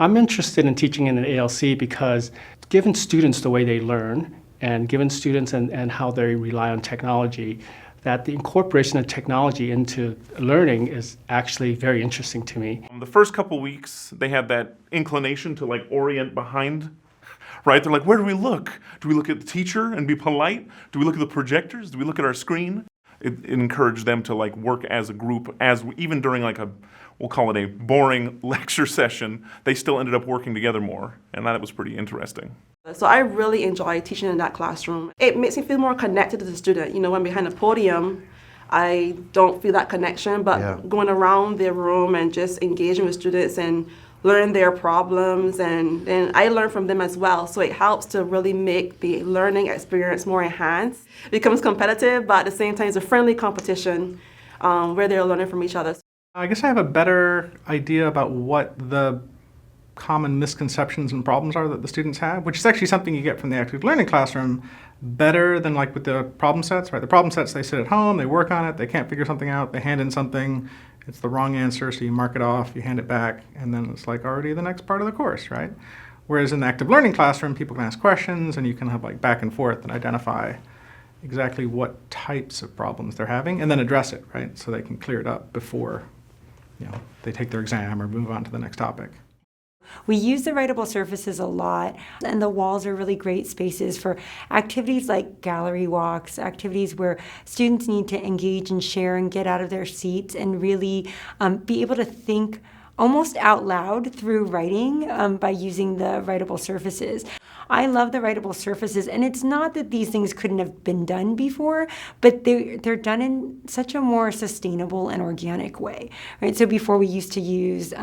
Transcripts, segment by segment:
I'm interested in teaching in an ALC because given students the way they learn and given students and how they rely on technology, that the incorporation of technology into learning is actually very interesting to me. The first couple weeks, they had that inclination to like orient behind, right? They're like, where do we look? Do we look at the teacher and be polite? Do we look at the projectors? Do we look at our screen? It encouraged them to like work as a group, even during like we'll call it a boring lecture session, they still ended up working together more, and that was pretty interesting. So I really enjoy teaching in that classroom. It makes me feel more connected to the student. You know, when behind the podium, I don't feel that connection, but going around their room and just engaging with students and learn their problems, and I learn from them as well. So it helps to really make the learning experience more enhanced. It becomes competitive, but at the same time, it's a friendly competition where they're learning from each other. I guess I have a better idea about what the common misconceptions and problems are that the students have, which is actually something you get from the active learning classroom better than like with the problem sets, right? The problem sets, they sit at home, they work on it, they can't figure something out, they hand in something, it's the wrong answer, so you mark it off, you hand it back, and then it's like already the next part of the course, right? Whereas in the active learning classroom, people can ask questions and you can have like back and forth and identify exactly what types of problems they're having and then address it, right? So they can clear it up before they take their exam or move on to the next topic. We use the writable surfaces a lot, and the walls are really great spaces for activities like gallery walks, activities where students need to engage and share and get out of their seats and really be able to think almost out loud through writing by using the writable surfaces. I love the writable surfaces, and it's not that these things couldn't have been done before, but they're done in such a more sustainable and organic way, right? So before we used to use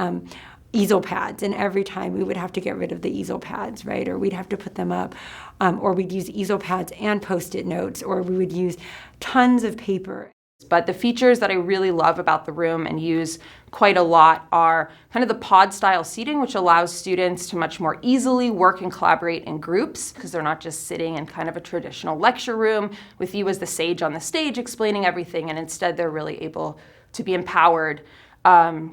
easel pads, and every time we would have to get rid of the easel pads, right? Or we'd have to put them up, or we'd use easel pads and Post-it notes, or we would use tons of paper. But the features that I really love about the room and use quite a lot are kind of the pod style seating, which allows students to much more easily work and collaborate in groups because they're not just sitting in kind of a traditional lecture room with you as the sage on the stage explaining everything, and instead they're really able to be empowered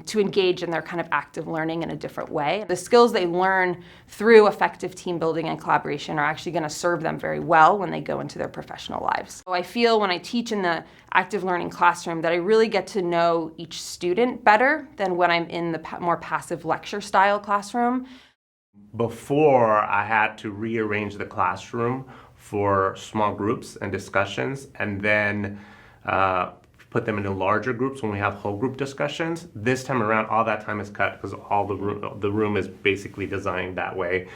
to engage in their kind of active learning in a different way. The skills they learn through effective team building and collaboration are actually going to serve them very well when they go into their professional lives. So I feel when I teach in the active learning classroom that I really get to know each student better than when I'm in the more passive lecture style classroom. Before, I had to rearrange the classroom for small groups and discussions, and then put them into larger groups when we have whole group discussions. This time around, all that time is cut because all the room is basically designed that way.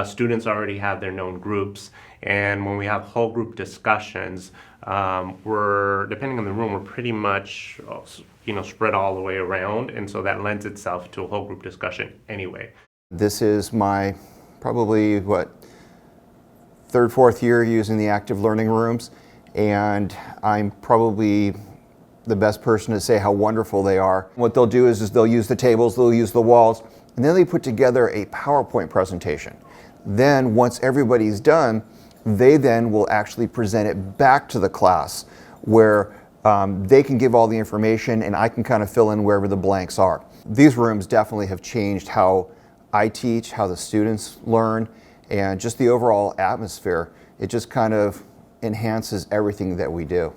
Students already have their known groups, and when we have whole group discussions, we're, depending on the room, we're pretty much spread all the way around, and so that lends itself to a whole group discussion anyway. This is my probably third, fourth year using the active learning rooms, and I'm probably the best person to say how wonderful they are. What they'll do is they'll use the tables, they'll use the walls, and then they put together a PowerPoint presentation. Then once everybody's done, they then will actually present it back to the class where they can give all the information and I can kind of fill in wherever the blanks are. These rooms definitely have changed how I teach, how the students learn, and just the overall atmosphere. It just kind of enhances everything that we do.